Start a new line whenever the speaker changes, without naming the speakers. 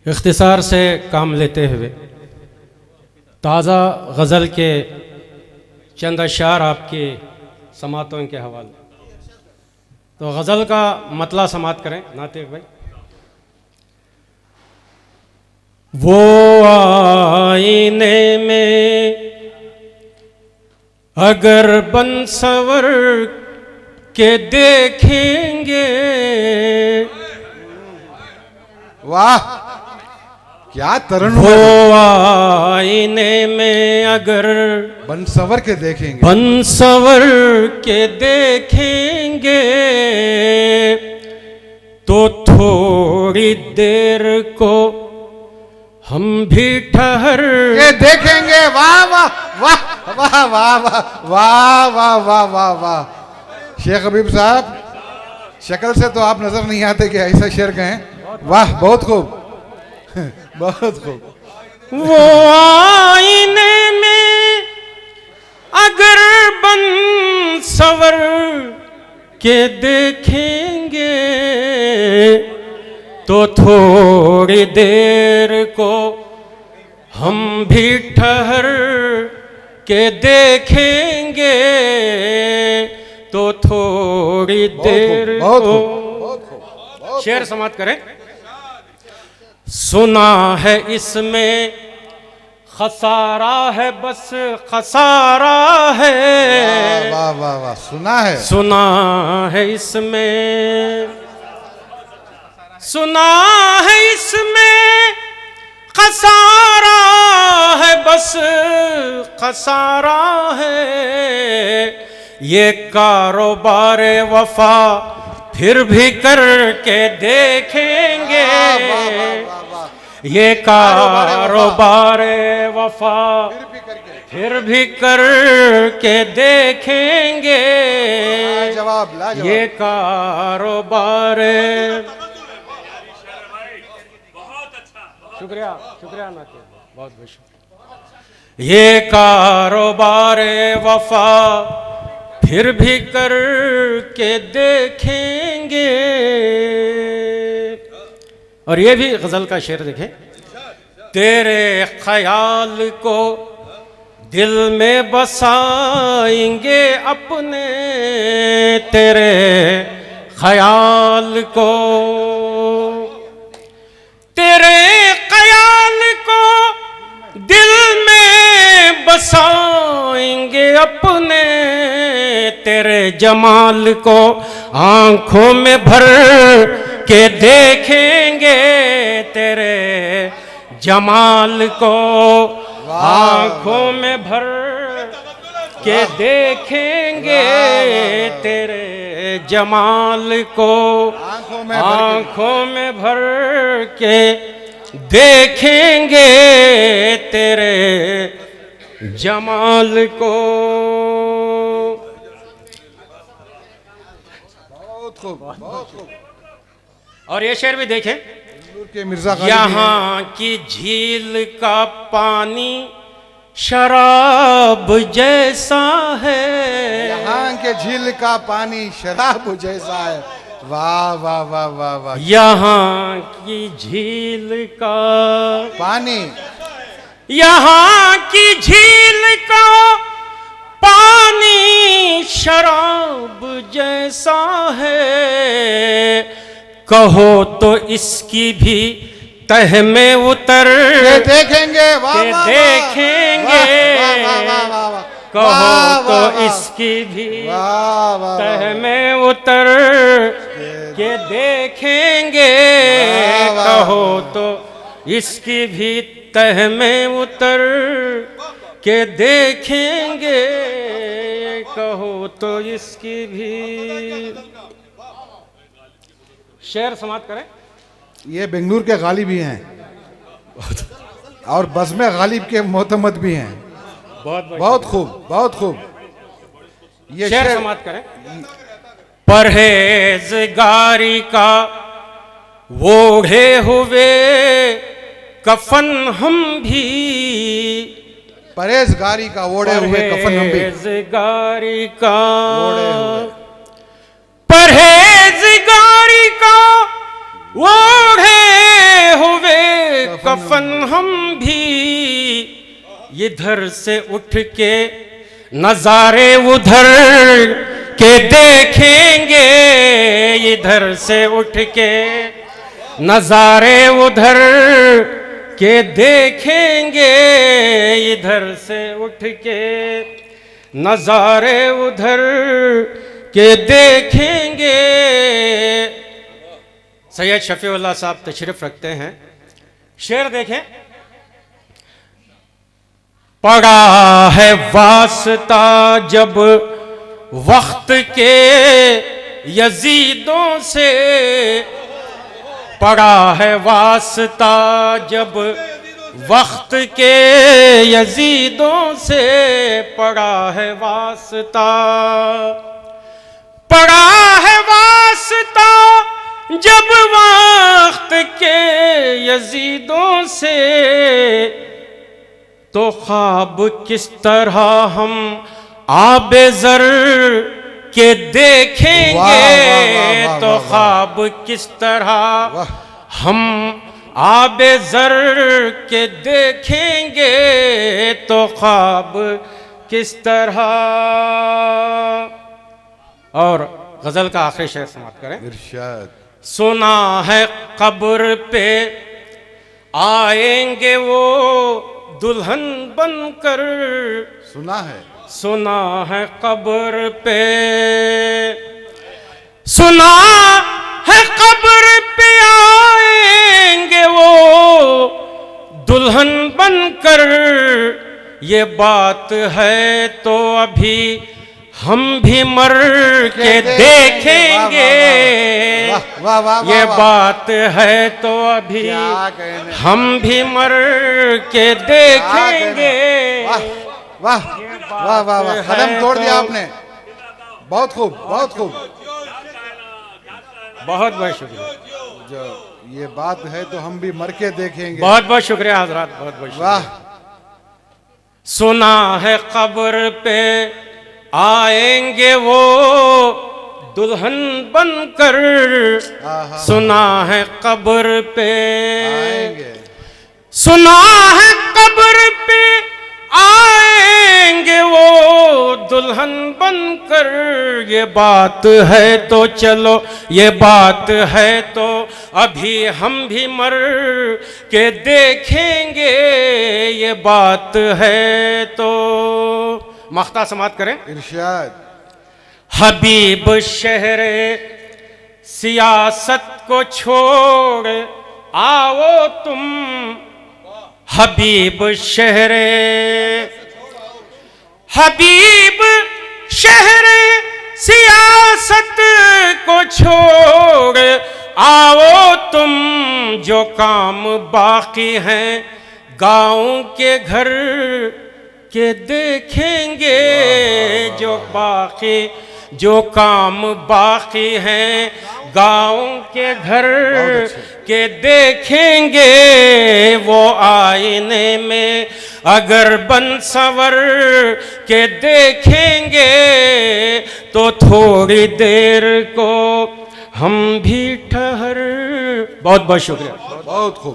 इख्तिसार से काम लेते हुए ताज़ा गज़ल के चंद अशार आपके समातों के हवाले। तो गज़ल का मतला समात करें नातिक भाई। वो आईने में अगर बन सवर के देखेंगे,
वाह क्या तरुण।
वो आईने में अगर
बन सवर के देखेंगे,
बन सवर के देखेंगे तो थोड़ी देर को हम भी ठहर
के देखेंगे। वाह वाह वाह वाह वाह वाह वाह वाह वाह वाह वाह। शेख हबीब साहब, शक्ल से तो आप नजर नहीं आते कि ऐसा शेर कहें। वाह बहुत खूब बहुत खूब।
वो आईने में अगर बन सवर के देखेंगे तो थोड़ी देर को हम भी ठहर के देखेंगे तो थोड़ी देर को। शेर समाप्त करें। सुना है इसमें खसारा है, बस खसारा है।
वाह वाह वाह, सुना है।
सुना है इसमें, सुना है इसमें खसारा है, बस खसारा है। ये कारोबार वफा फिर भी करके देखेंगे। ये कारोबार वफा फिर भी करके देखेंगे।
जवाब
ये कारोबार। शुक्रिया शुक्रिया नाते, बहुत बहुत शुक्रिया। ये कारोबार वफा फिर भी करके देखेंगे। और ये भी गजल का शेर देखें। तेरे ख्याल को दिल में बसाएंगे अपने, तेरे ख्याल को, तेरे ख्याल को दिल में बसाएंगे अपने, तेरे जमाल को आंखों में भर के देखेंगे, तेरे जमाल को आंखों में भर के देखेंगे, तेरे जमाल को आंखों में भर के देखेंगे, तेरे जमाल को।
बहुत खूब बहुत खूब।
और ये शेर भी देखें।
मिर्जा
यहाँ की झील का पानी शराब जैसा है,
यहाँ के झील का पानी शराब जैसा है। वाह वाह वाह वाह वाह।
यहाँ की झील का
पानी,
यहाँ की झील का पानी शराब जैसा है। कहो तो इसकी भी तह में उतर
के देखेंगे। वाह
के
वाह
देखेंगे।
वाह वाह वाह वाह।
कहो तो इसकी भी तह में उतर के देखेंगे। कहो तो इसकी भी तह में उतर के देखेंगे। कहो तो इसकी भी। शेर समाप्त करें।
ये बेंगलुरु के गालिब भी हैं और बज़्म गालिब के मोतमद भी हैं। बहुत खूब बहुत खूब। ये
शेर समाप्त करें। परहेजगारी का ओढ़े हुए कफन हम भी,
परहेजगारी का ओढ़े हुए कफन हम भी,
परहेजगारी का
ओढ़े हुए,
परहेजगारी का ओढ़े हुए कफन हम भी इधर से उठ के नजारे उधर के देखेंगे, इधर से उठ के नजारे उधर के देखेंगे, इधर से उठ के नजारे उधर के देखेंगे। सैयद शफीउल्लाह साहब तशरीफ रखते हैं। शेर देखें। पड़ा है वास्ता जब वक्त के यजीदों से, पड़ा है वास्ता जब वक्त के यजीदों से, पड़ा है वास्ता, पड़ा है वास्ता जब वक्त के यजीदों से, तो ख्वाब किस तरह हम आबे ज़र के देखेंगे, तो ख्वाब किस तरह हम आबे ज़र के देखेंगे, तो ख्वाब किस तरह। और गजल का आखिरी शेर समाप्त करें।
इरशाद।
सुना है कब्र पे आएंगे वो दुल्हन बनकर,
सुना है,
सुना है कब्र पे, सुना है कब्र पे आएंगे वो दुल्हन बनकर। ये बात है तो अभी हम भी मर के देखेंगे, ये बात है तो अभी हम भी मर के देखेंगे।
वाह वाह वाह वाह, कदम तोड़ दिया आपने। बहुत खूब, बहुत खूब।
बहुत बहुत शुक्रिया।
जो ये बात है तो हम भी मर के देखेंगे।
बहुत बहुत शुक्रिया हजरात, बहुत बहुत शुक्रिया।
वाह।
सुना है कब्र पे आएंगे वो दुल्हन बनकर, सुना है कब्र पे
आएंगे,
सुना है कब्र पे आएंगे वो दुल्हन बनकर। ये बात है तो चलो, ये बात है तो अभी हम भी मर के देखेंगे, ये बात है तो। मख्ता समात करें।
इरशाद।
हबीब शहरे सियासत को छोड़ आओ तुम, हबीब शहरे, हबीब शहरे सियासत को छोड़ आओ तुम। जो काम बाकी हैं गाँव के घर के देखेंगे, जो बाकी जो काम बाकी हैं गाँव के घर के देखेंगे। वो आईने में अगर बन संवर के देखेंगे, तो थोड़ी देर को हम भी ठहर। बहुत बहुत शुक्रिया।
बहुत खूब।